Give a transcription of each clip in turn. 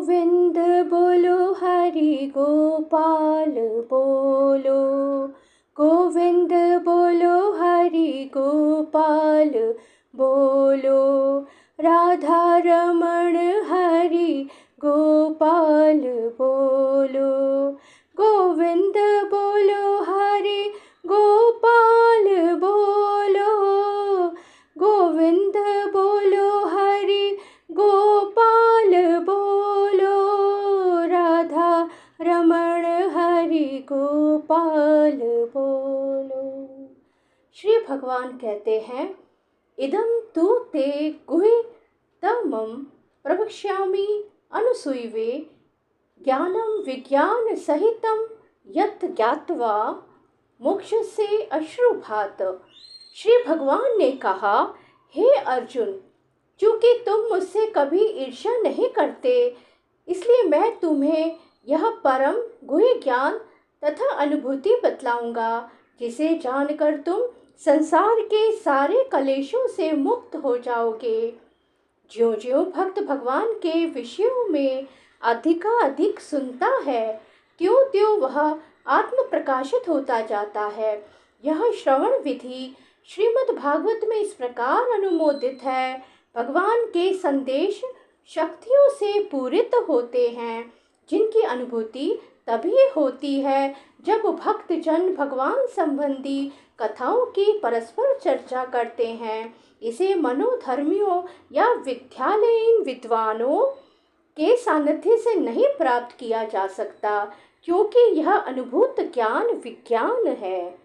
गोविंद बोलो हरि गोपाल बोलो, गोविंद बोलो हरि गोपाल बोलो, राधा रमण हरि गोपाल बोलो, गोविंद बोलो हरि गोपाल बोलो, गोविंद बोलो हरि गोपाल बोलो, राधा रमण हरि गोपाल बोलो। श्री भगवान कहते हैं, इदं तु ते गुह्यतमं प्रवक्ष्यामि अनुसूयवे, ज्ञानं विज्ञान सहितं यत् ज्ञात्वा मोक्षस्य अश्रुभात्। श्री भगवान ने कहा, हे अर्जुन, चूंकि तुम मुझसे कभी ईर्ष्या नहीं करते, इसलिए मैं तुम्हें यह परम गुह्य ज्ञान तथा अनुभूति बतलाऊंगा, जिसे जानकर तुम संसार के सारे कलेशों से मुक्त हो जाओगे। ज्यों ज्यों भक्त भगवान के विषयों में अधिकाधिक सुनता है, त्यों त्यों वह आत्म प्रकाशित होता जाता है। यह श्रवण विधि श्रीमद् भागवत में इस प्रकार अनुमोदित है। भगवान के संदेश शक्तियों से पूरित होते हैं, जिनकी अनुभूति तभी होती है जब भक्त जन भगवान संबंधी कथाओं की परस्पर चर्चा करते हैं। इसे मनोधर्मियों या विद्यालयीन विद्वानों के सानिध्य से नहीं प्राप्त किया जा सकता, क्योंकि यह अनुभूत ज्ञान विज्ञान है।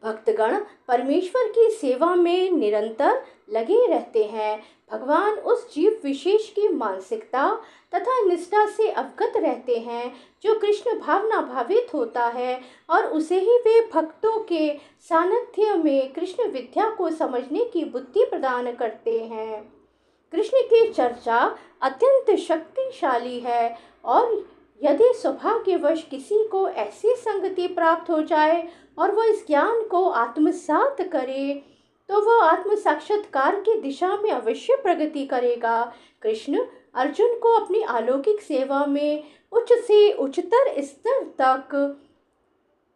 भक्तगण परमेश्वर की सेवा में निरंतर लगे रहते हैं। भगवान उस जीव विशेष की मानसिकता तथा निष्ठा से अवगत रहते हैं जो कृष्ण भावना भावित होता है, और उसे ही वे भक्तों के सानिध्य में कृष्ण विद्या को समझने की बुद्धि प्रदान करते हैं। कृष्ण की चर्चा अत्यंत शक्तिशाली है, और यदि सौभाग्यवश किसी को ऐसी संगति प्राप्त हो जाए और वह इस ज्ञान को आत्मसात करे, तो वह आत्म साक्षात्कार की दिशा में अवश्य प्रगति करेगा। कृष्ण अर्जुन को अपनी अलौकिक सेवा में उच्च से उच्चतर स्तर तक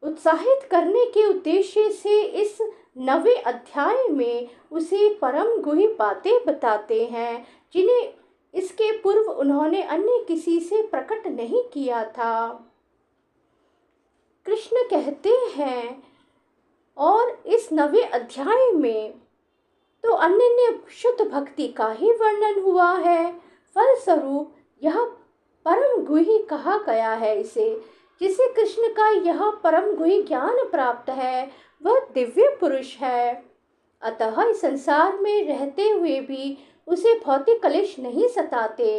उत्साहित करने के उद्देश्य से इस 9वें अध्याय में उसे परम गुह्य बातें बताते हैं, जिन्हें इसके पूर्व उन्होंने अन्य किसी से प्रकट नहीं किया था। कृष्ण कहते हैं, और इस 9वें अध्याय में तो अनन्य शुद्ध भक्ति का ही वर्णन हुआ है। फलस्वरूप यह परम गुह्य कहा गया है। इसे जिसे कृष्ण का यह परम गुह्य ज्ञान प्राप्त है, वह दिव्य पुरुष है। अतः इस संसार में रहते हुए भी उसे भौतिक कलेश नहीं सताते।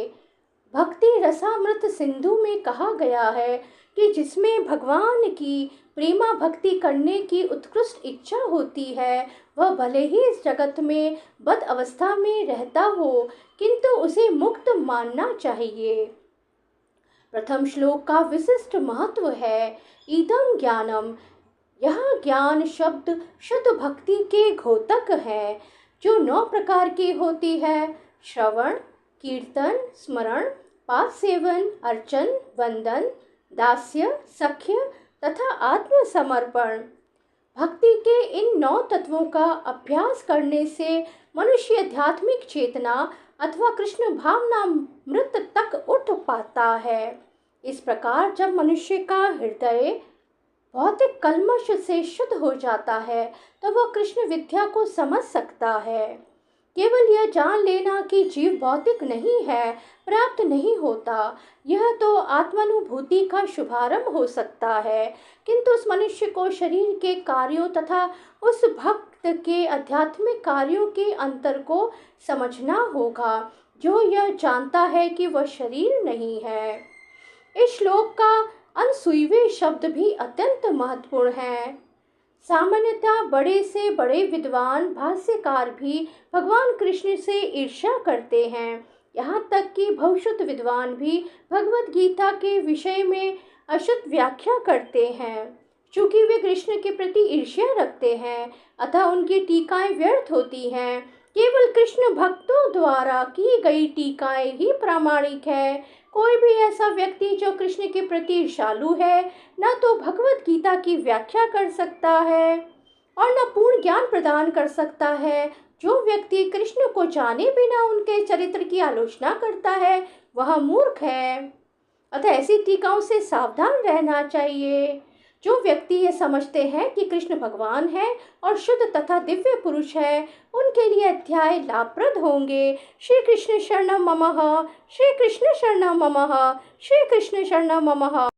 भक्ति रसामृत सिंधु में कहा गया है कि जिसमें भगवान की प्रेमा भक्ति करने की उत्कृष्ट इच्छा होती है, वह भले ही इस जगत में बद अवस्था में रहता हो, किंतु उसे मुक्त मानना चाहिए। प्रथम श्लोक का विशिष्ट महत्व है, इदं ज्ञानम। यह ज्ञान शब्द शुद्ध भक्ति के घोतक है, जो 9 प्रकार की होती है: श्रवण, कीर्तन, स्मरण, पाद सेवन, अर्चन, वंदन, दास्य, सख्य तथा आत्मसमर्पण। भक्ति के इन 9 तत्वों का अभ्यास करने से मनुष्य आध्यात्मिक चेतना अथवा कृष्ण भावनामृत तक उठ पाता है। इस प्रकार जब मनुष्य का हृदय भौतिक कल्मश से शुद्ध हो जाता है, तो वह कृष्ण विद्या को समझ सकता है। केवल यह जान लेना कि जीव भौतिक नहीं है प्राप्त नहीं होता। यह तो आत्मानुभूति का शुभारंभ हो सकता है, किंतु उस मनुष्य को शरीर के कार्यों तथा उस भक्त के आध्यात्मिक कार्यों के अंतर को समझना होगा, जो यह जानता है कि वह शरीर नहीं है। इस श्लोक का अनसुईवे शब्द भी अत्यंत महत्वपूर्ण है। सामान्यतः बड़े से बड़े विद्वान भाष्यकार भी भगवान कृष्ण से ईर्ष्या करते हैं। यहाँ तक कि भविष्यत विद्वान भी भगवत गीता के विषय में अशुद्ध व्याख्या करते हैं। चूंकि वे कृष्ण के प्रति ईर्ष्या रखते हैं, अतः उनकी टीकाएं व्यर्थ होती हैं। केवल कृष्ण भक्तों द्वारा की गई टीकाएं ही प्रामाणिक है। कोई भी ऐसा व्यक्ति जो कृष्ण के प्रति ईर्ष्यालु है, न तो भगवत गीता की व्याख्या कर सकता है और न पूर्ण ज्ञान प्रदान कर सकता है। जो व्यक्ति कृष्ण को जाने बिना उनके चरित्र की आलोचना करता है, वह मूर्ख है। अतः ऐसी टीकाओं से सावधान रहना चाहिए। जो व्यक्ति ये समझते हैं कि कृष्ण भगवान है और शुद्ध तथा दिव्य पुरुष है, उनके लिए अध्याय लाभप्रद होंगे। श्री कृष्ण शरणम ममः, श्री कृष्ण शरणम ममः, श्री कृष्ण शरणम ममः।